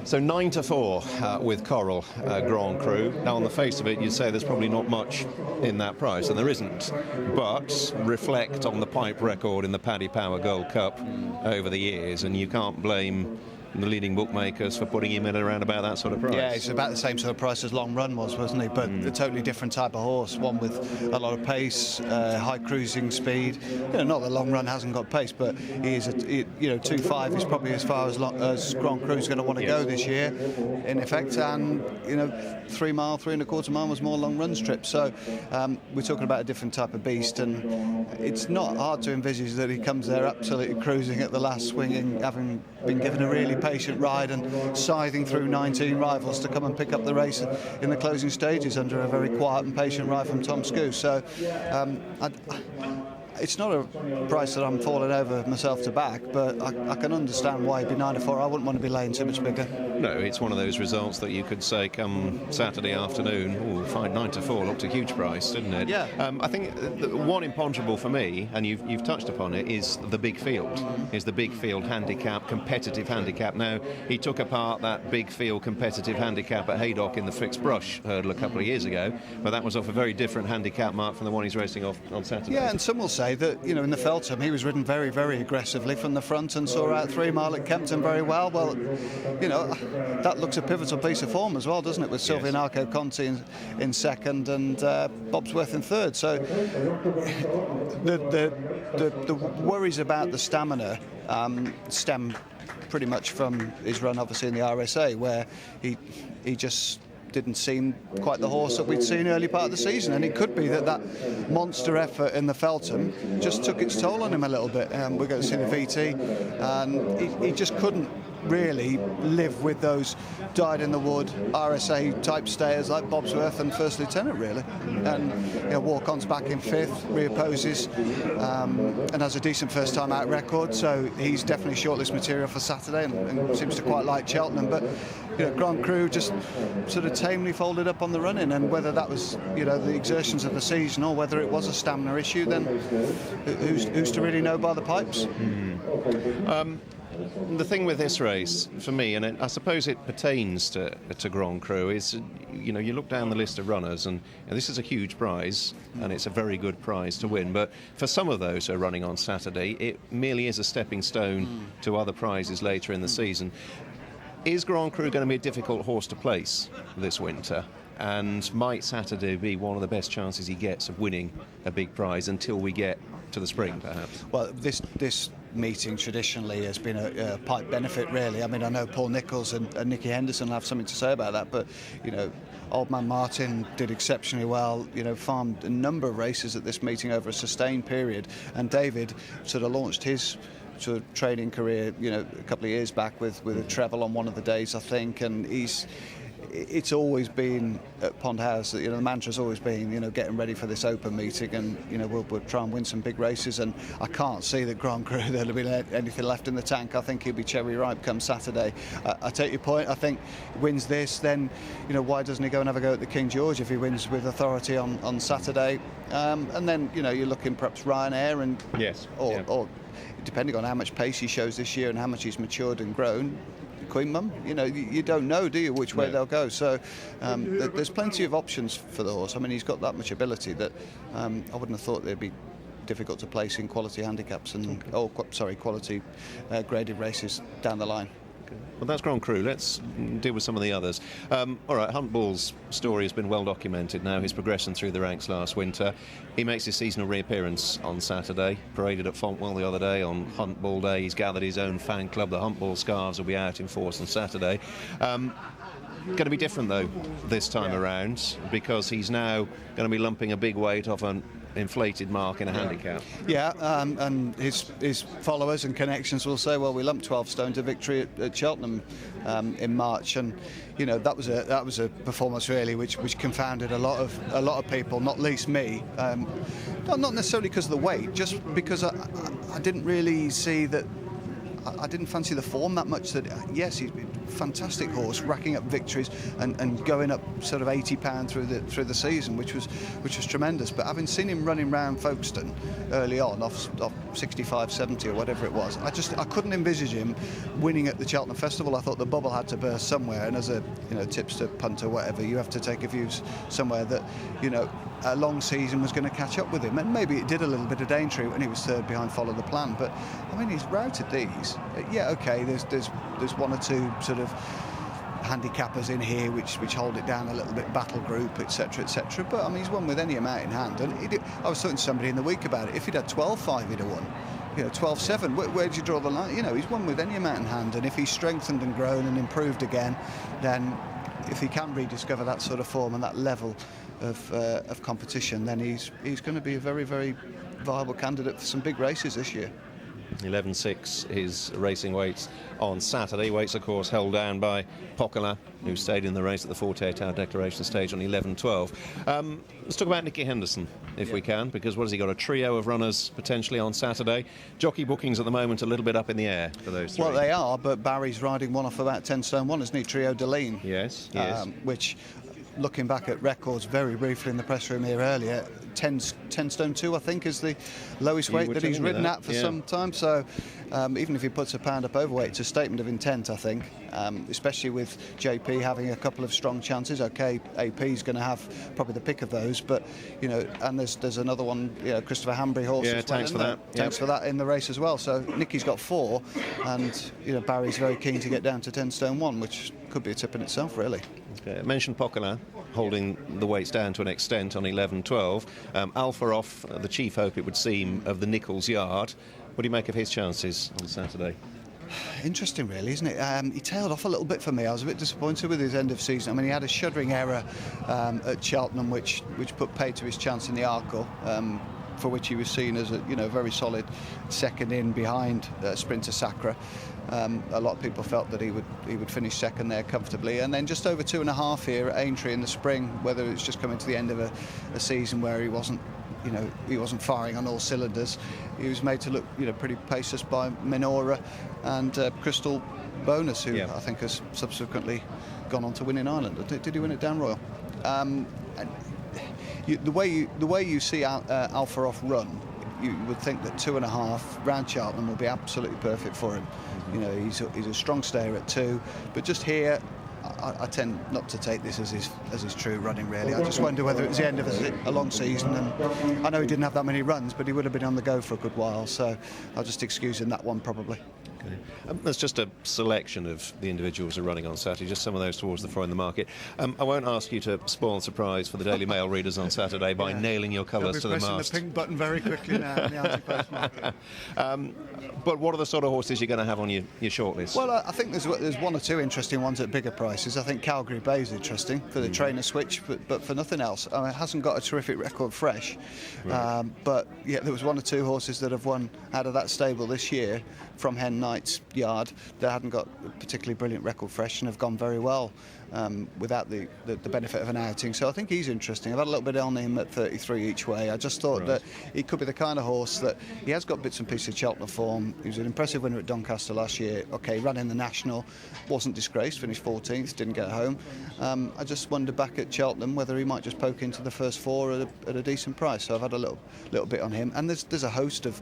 So 9-4 with Coral Grand Cru. Now, on the face of it, you'd say there's probably not much in that price, and there isn't. But reflect on the pipe record in the Paddy Power Gold Cup over the years, and you can't blame the leading bookmakers for putting him in around about that sort of price. Yeah, it's about the same sort of price as Long Run was, wasn't he? But a totally different type of horse, one with a lot of pace, high cruising speed. Not that Long Run hasn't got pace, but he is 2.5 is probably as far as Grand Cru is going to want to go this year, in effect. And 3 mile, 3.25 mile was more Long Run's trip. So we're talking about a different type of beast, and it's not hard to envisage that he comes there absolutely cruising at the last swing, having been given a really patient ride and scything through 19 rivals to come and pick up the race in the closing stages under a very quiet and patient ride from Tom Scouse. So it's not a price that I'm falling over myself to back, but I can understand why he'd be 9-4. I wouldn't want to be laying too much bigger. No, it's one of those results that you could say come Saturday afternoon, 9-4 looked a huge price, didn't it? Yeah. I think the one imponderable for me, and you've touched upon it, is the big field. Is the big field handicap, competitive handicap. Now, he took apart that big field competitive handicap at Haydock in the fixed brush hurdle a couple of years ago, but that was off a very different handicap mark from the one he's racing off on Saturday. Yeah, and some will say that in the Cheltenham he was ridden very, very aggressively from the front and saw out 3 mile at Kempton very well. Well, that looks a pivotal piece of form as well, doesn't it, with Sylvian Arco Conti in second and Bobsworth in third. So the worries about the stamina stem pretty much from his run obviously in the RSA, where he just didn't seem quite the horse that we'd seen early part of the season, and it could be that monster effort in the Cheltenham just took its toll on him a little bit. We're going to see the VT, and he just couldn't really live with those dyed-in-the-wood RSA type stayers like Bobsworth and First Lieutenant, really. And Walk-On's back in fifth, reopposes, and has a decent first time out record, so he's definitely shortlist material for Saturday, and seems to quite like Cheltenham. But Grand Cru just sort of tamely folded up on the running, and whether that was the exertions of the season or whether it was a stamina issue, then who's to really know by the pipes? The thing with this race, for me, and I suppose it pertains to Grand Cru, is you look down the list of runners, and this is a huge prize, and it's a very good prize to win. But for some of those who are running on Saturday, it merely is a stepping stone to other prizes later in the season. Is Grand Cru going to be a difficult horse to place this winter? And might Saturday be one of the best chances he gets of winning a big prize until we get to the spring, perhaps? Well, this meeting traditionally has been a pipe benefit, really. I mean, I know Paul Nicholls and Nicky Henderson will have something to say about that, but Old Man Martin did exceptionally well, farmed a number of races at this meeting over a sustained period, and David sort of launched his sort of training career, a couple of years back with a treble on one of the days, I think, and it's always been at Pond House, the mantra's always been, getting ready for this open meeting, and we'll try and win some big races. And I can't see that Grand Cru there'll be anything left in the tank. I think he'll be cherry ripe come Saturday. I take your point. I think wins this, then why doesn't he go and have a go at the King George if he wins with authority on Saturday? And then you're looking perhaps Ryanair and or depending on how much pace he shows this year and how much he's matured and grown, Queen Mum, you don't know, do you, which way they'll go. So there's plenty of options for the horse. I mean, he's got that much ability that I wouldn't have thought they'd be difficult to place in quality handicaps and quality graded races down the line. Well, that's Grand Cru. Let's deal with some of the others. All right, Hunt Bull's story has been well documented now. His progression through the ranks last winter. He makes his seasonal reappearance on Saturday. Paraded at Fontwell the other day on Hunt Bull Day. He's gathered his own fan club. The Hunt Bull Scarves will be out in force on Saturday. Going to be different, though, this time around, because he's now going to be lumping a big weight off an inflated mark in a handicap. Yeah, and his followers and connections will say, well, we lumped 12 stone to victory at Cheltenham in March, and that was a performance really which confounded a lot of people, not least me. Not necessarily because of the weight, just because I didn't really see that I didn't fancy the form that much. That yes, he's a fantastic horse, racking up victories and going up sort of £80 through the season, which was tremendous. But having seen him running round Folkestone early on, off 65, 70 or whatever it was, I couldn't envisage him winning at the Cheltenham Festival. I thought the bubble had to burst somewhere, and as a tipster, punter, whatever, you have to take a view somewhere that a long season was going to catch up with him, and maybe it did a little bit of danger when he was third behind Follow the Plan. But I mean, he's routed these. Yeah, okay. There's one or two sort of handicappers in here which hold it down a little bit, Battle Group, etc., etc. But I mean, he's won with any amount in hand. And I was talking to somebody in the week about it. If he'd had 12-5, he'd have won. 12-7. Where do you draw the line? He's won with any amount in hand. And if he's strengthened and grown and improved again, then if he can rediscover that sort of form and that level of competition, then he's going to be a very, very viable candidate for some big races this year. 11.6 his racing weights on Saturday. Weights, of course, held down by Pocola, who stayed in the race at the 48-hour declaration stage on 11.12. Let's talk about Nicky Henderson, if we can, because what has he got? A trio of runners potentially on Saturday. Jockey bookings at the moment a little bit up in the air for those three. Well, they are, but Barry's riding one off about 10 stone 1, isn't he? Trio Deline. Yes, which, looking back at records very briefly in the press room here earlier, 10 stone 2, I think, is the lowest weight that he's ridden at for some time. So even if he puts a pound up overweight, it's a statement of intent, I think, especially with JP having a couple of strong chances. Okay, AP's going to have probably the pick of those, but and there's another one, Christopher Hambry horse. Yeah, thanks for that. Thanks for that in the race as well. So Nicky's got 4, and Barry's very keen to get down to 10 stone 1, which could be a tip in itself, really. Okay. I mentioned Pocola holding the weights down to an extent on 11.12. Alpha off, the chief hope, it would seem, of the Nichols Yard. What do you make of his chances on Saturday? Interesting, really, isn't it? He tailed off a little bit for me. I was a bit disappointed with his end of season. I mean, he had a shuddering error at Cheltenham, which put paid to his chance in the Arkle, for which he was seen as a very solid second in behind Sprinter Sacra. A lot of people felt that he would finish second there comfortably, and then just over 2.5 here at Aintree in the spring. Whether it's just coming to the end of a season where he wasn't firing on all cylinders, he was made to look pretty paceless by Minora and Crystal Bonus, who I think has subsequently gone on to win in Ireland. Did he win at Down Royal? The way you see Alpha off run, you would think that 2.5 round Cheltenham will be absolutely perfect for him. He's a strong stayer at 2, but just here, I tend not to take this as his true running, really. I just wonder whether it's the end of a long season, and I know he didn't have that many runs, but he would have been on the go for a good while, so I'll just excuse him that one probably. Okay. There's just a selection of the individuals who are running on Saturday, just some of those towards the fore in the market. I won't ask you to spoil the surprise for the Daily Mail readers on Saturday by nailing your colours to the mast. Pressing the pink button very quickly now in the anti-post market. But what are the sort of horses you're going to have on your shortlist? Well, I think there's one or two interesting ones at bigger prices. I think Calgary Bay is interesting for the trainer switch, but for nothing else. I mean, it hasn't got a terrific record fresh, right. But there was one or two horses that have won out of that stable this year from Hen Knight's yard that hadn't got a particularly brilliant record fresh and have gone very well without the benefit of an outing. So I think he's interesting. I've had a little bit on him at 33 each way. I just thought that he could be the kind of horse that he has got bits and pieces of Cheltenham form. He was an impressive winner at Doncaster last year. Okay, ran in the National, wasn't disgraced, finished 14th, didn't get home. I just wondered back at Cheltenham whether he might just poke into the first 4 at a decent price. So I've had a little bit on him. And there's a host of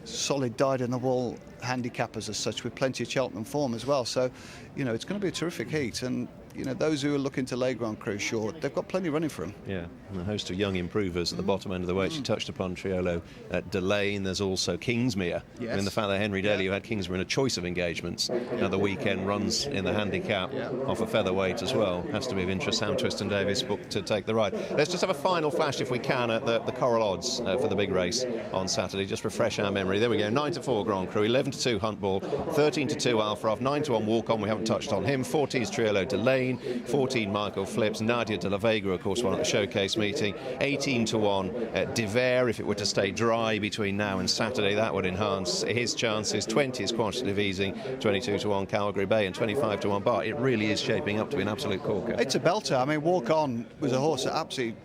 solid dyed-in-the-wool handicappers as such, with plenty of Cheltenham form as well. So, it's going to be a terrific heat, and those who are looking to lay Grand Cru short, they've got plenty running for them. Yeah, and a host of young improvers at the bottom end of the weight. You touched upon Triolo at Delane. There's also Kingsmere. Yes. I mean, the fact that Henry Daly, who had Kingsmere in a choice of engagements, now the weekend runs in the handicap off a featherweight as well. Has to be of interest. Sam Twiston Davis booked to take the ride. Let's just have a final flash, if we can, at the Coral odds for the big race on Saturday. Just refresh our memory. There we go. 9-4 Grand Cru, 11-2 Hunt Ball, 13-2 Alpha Off, 9-1 Walk On. We haven't touched on him. 14's Triolo Delane, 14 Michael Phillips, Nadia de la Vega, of course, won at the showcase meeting. 18-1 at Diver. If it were to stay dry between now and Saturday, that would enhance his chances. 20 is Quantitative Easing, 22-1 Calgary Bay, and 25-1 Bar. It really is shaping up to be an absolute corker. It's a belter. I mean, Walk On was a horse that absolutely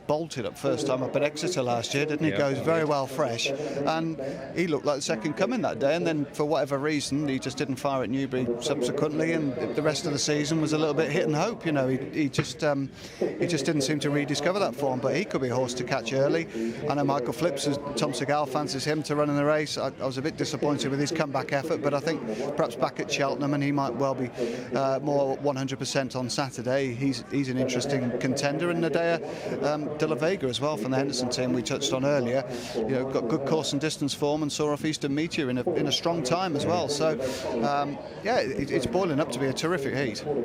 bolted up first time up at Exeter last year, didn't he? Yeah, Goes he very did. well fresh, and he looked like the second coming that day. And then for whatever reason, he just didn't fire at Newbury subsequently, and the rest of the season was a little bit hit and hope. You know, he just didn't seem to rediscover that form. But he could be a horse to catch early. I know Michael Phillips, Tom Segal fancies him to run in the race. I was a bit disappointed with his comeback effort, but I think perhaps back at Cheltenham, and he might well be more 100% on Saturday. He's an interesting contender, and Nadea De La Vega as well from the Henderson team we touched on earlier. You know, got good course and distance form and saw off Eastern Meteor in a strong time as well. So yeah, it's boiling up to be a terrific heat.